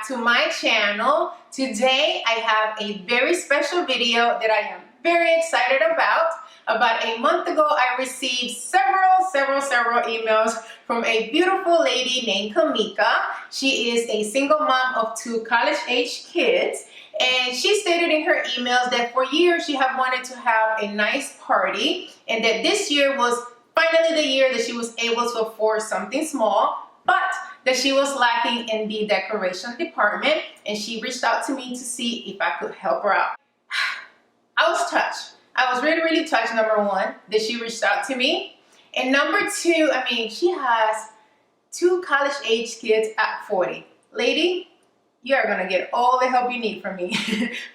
back to my channel. Today I have a very special video that I am very excited about. About a month ago, I received several emails from a beautiful lady named Kamika. She is a single mom of 2 college-age kids, and she stated in her emails that for years she had wanted to have a nice party, and that this year was finally the year that she was able to afford something small, but that she was lacking in the decoration department, and she reached out to me to see if I could help her out. I was touched. I was really touched, number one, that she reached out to me. And number two, I mean, she has 2 college-age kids at 40. Lady, you are gonna get all the help you need from me,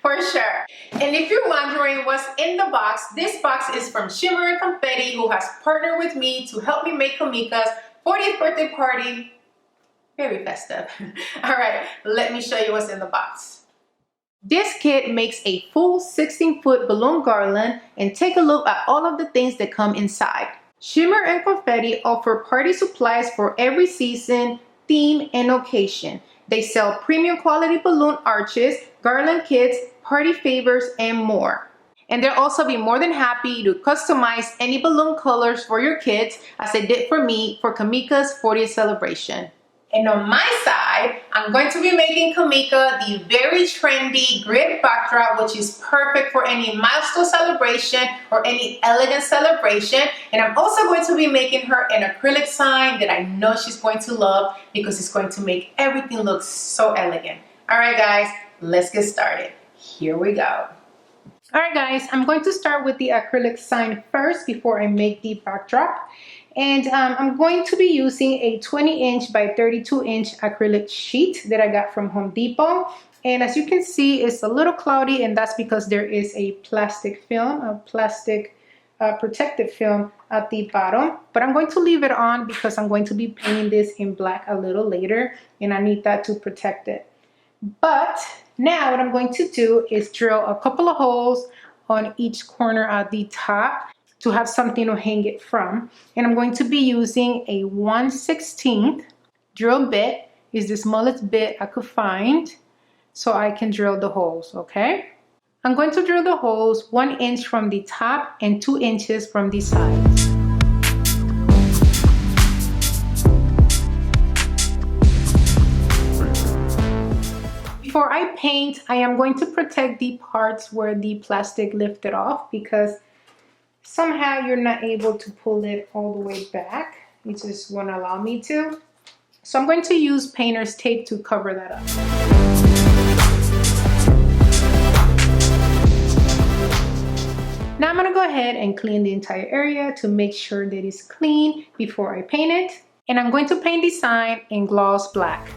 for sure. And if you're wondering what's in the box, this box is from Shimmer and Confetti, who has partnered with me to help me make Kamika's 40th birthday party very festive. All right, let me show you what's in the box. This kit makes a full 16-foot balloon garland, and take a look at all of the things that come inside. Shimmer and Confetti offer party supplies for every season, theme, and occasion. They sell premium quality balloon arches, garland kits, party favors, and more. And they'll also be more than happy to customize any balloon colors for your kids, as they did for me for Kamika's 40th celebration. And on my side, I'm going to be making Kamika the very trendy grid backdrop, which is perfect for any milestone celebration or any elegant celebration. And I'm also going to be making her an acrylic sign that I know she's going to love, because it's going to make everything look so elegant. All right, guys, let's get started. Here we go. All right, guys, I'm going to start with the acrylic sign first before I make the backdrop. And I'm going to be using a 20-inch by 32-inch acrylic sheet that I got from Home Depot. And as you can see, it's a little cloudy, and that's because there is a plastic film, a plastic protective film at the bottom. But I'm going to leave it on because I'm going to be painting this in black a little later, and I need that to protect it. But now what I'm going to do is drill a couple of holes on each corner at the top to have something to hang it from. And I'm going to be using a 1/16 drill bit. Is the smallest bit I could find, so I can drill the holes, okay? I'm going to drill the holes 1 inch from the top and 2 inches from the sides. Before I paint, I am going to protect the parts where the plastic lifted off, because somehow you're not able to pull it all the way back. It just won't allow me to. So I'm going to use painter's tape to cover that up. Now I'm going to go ahead and clean the entire area to make sure that it's clean before I paint it. And I'm going to paint the sign in gloss black.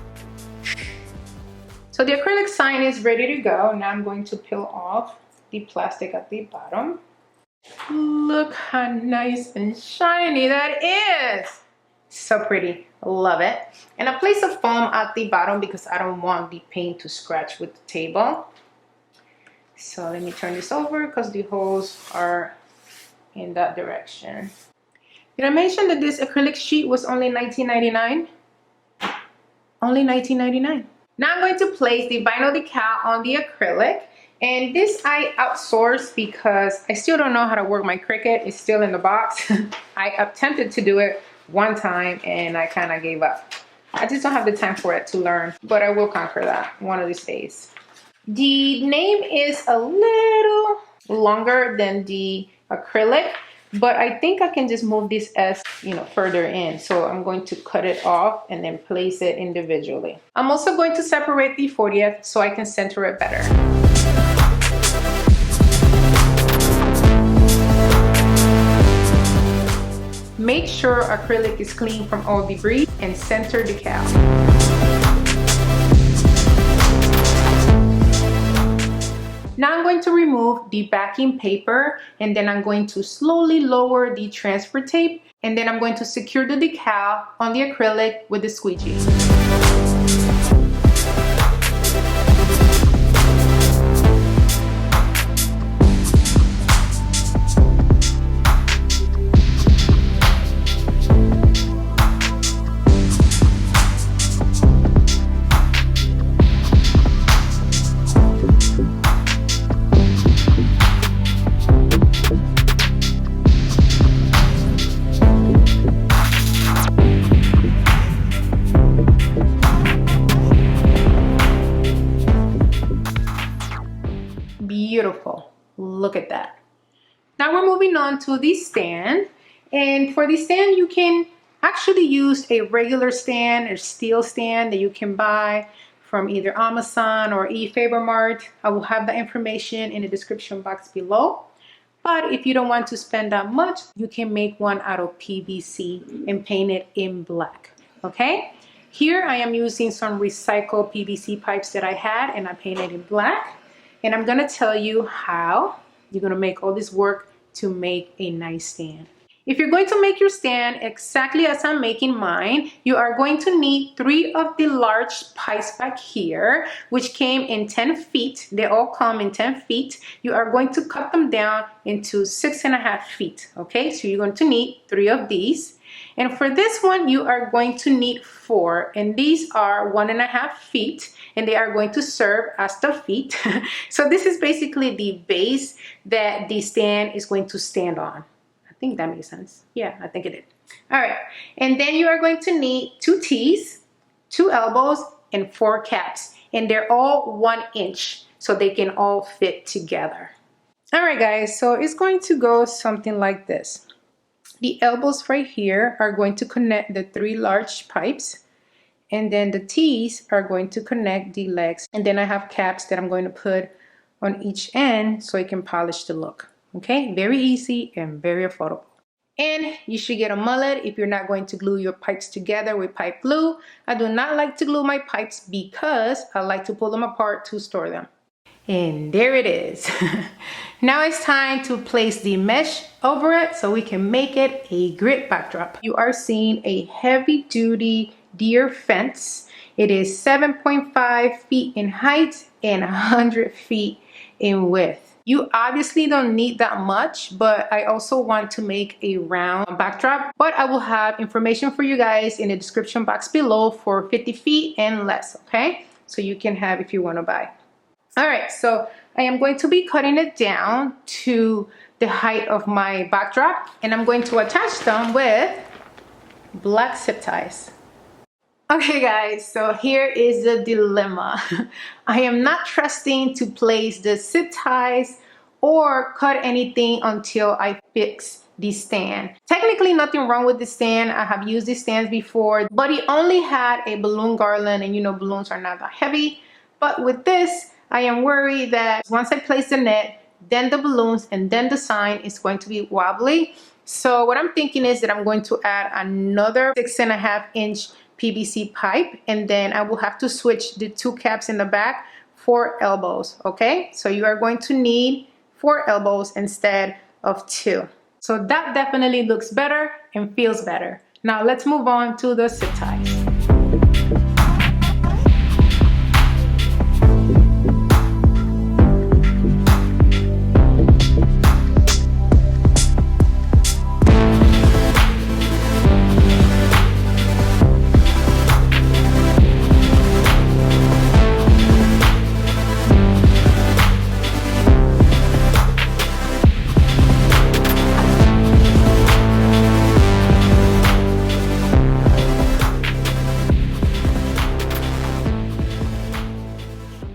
So the acrylic sign is ready to go. Now I'm going to peel off the plastic at the bottom. Look how nice and shiny that is. So pretty. Love it. And I place a foam at the bottom because I don't want the paint to scratch with the table. So let me turn this over because the holes are in that direction. Did I mention that this acrylic sheet was only $19.99? Only $19.99. Now I'm going to place the vinyl decal on the acrylic. And this I outsourced because I still don't know how to work my Cricut. It's still in the box. I attempted to do it one time and I kind of gave up. I just don't have the time for it to learn, but I will conquer that one of these days. The name is a little longer than the acrylic, but I think I can just move this S, further in. So I'm going to cut it off and then place it individually. I'm also going to separate the 40th so I can center it better. Make sure acrylic is clean from all debris and center decal. Now I'm going to remove the backing paper, and then I'm going to slowly lower the transfer tape, and then I'm going to secure the decal on the acrylic with the squeegee. Beautiful. Look at that. Now we're moving on to the stand. And for the stand, you can actually use a regular stand or steel stand that you can buy from either Amazon or eFavorMart. I will have the information in the description box below. But if you don't want to spend that much, you can make one out of PVC and paint it in black, okay? Here I am using some recycled PVC pipes that I had, and I painted in black. And I'm gonna tell you how you're gonna make all this work to make a nice stand. If you're going to make your stand exactly as I'm making mine, you are going to need 3 of the large pipes back here, which came in 10 feet. They all come in 10 feet. You are going to cut them down into 6.5 feet, okay? So you're going to need 3 of these. And for this one, you are going to need 4, and these are 1.5 feet, and they are going to serve as the feet. So this is basically the base that the stand is going to stand on. I think that makes sense. Yeah, I think it did. All right, and then you are going to need 2 T's, 2 elbows, and 4 caps, and they're all 1 inch, so they can all fit together. All right, guys, so it's going to go something like this. The elbows right here are going to connect the 3 large pipes, and then the T's are going to connect the legs, and then I have caps that I'm going to put on each end so it can polish the look. Okay, very easy and very affordable. And you should get a mullet if you're not going to glue your pipes together with pipe glue. I do not like to glue my pipes because I like to pull them apart to store them. And there it is. Now it's time to place the mesh over it so we can make it a grid backdrop. You are seeing a heavy duty deer fence. It is 7.5 feet in height and 100 feet in width. You obviously don't need that much, but I also want to make a round backdrop. But I will have information for you guys in the description box below for 50 feet and less, okay? So you can have if you want to buy. All right, so I am going to be cutting it down to the height of my backdrop, and I'm going to attach them with black zip ties. Okay guys, so here is the dilemma. I am not trusting to place the zip ties or cut anything until I fix the stand. Technically nothing wrong with the stand. I have used these stands before, but it only had a balloon garland, and you know balloons are not that heavy. But with this, I am worried that once I place the net, then the balloons, and then the sign is going to be wobbly. So what I'm thinking is that I'm going to add another 6.5 inch PVC pipe, and then I will have to switch the 2 caps in the back for elbows, okay? So you are going to need 4 elbows instead of 2. So that definitely looks better and feels better. Now let's move on to the zip ties.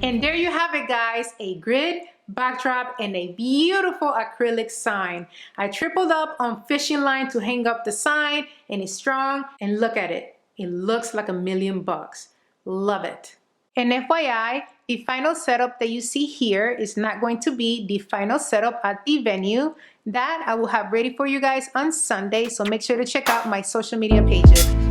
And there you have it, guys, a grid backdrop and a beautiful acrylic sign. I tripled up on fishing line to hang up the sign, and it's strong, and look at it. It looks like $1,000,000. Love it. And FYI, the final setup that you see here is not going to be the final setup at the venue. That I will have ready for you guys on Sunday, so make sure to check out my social media pages.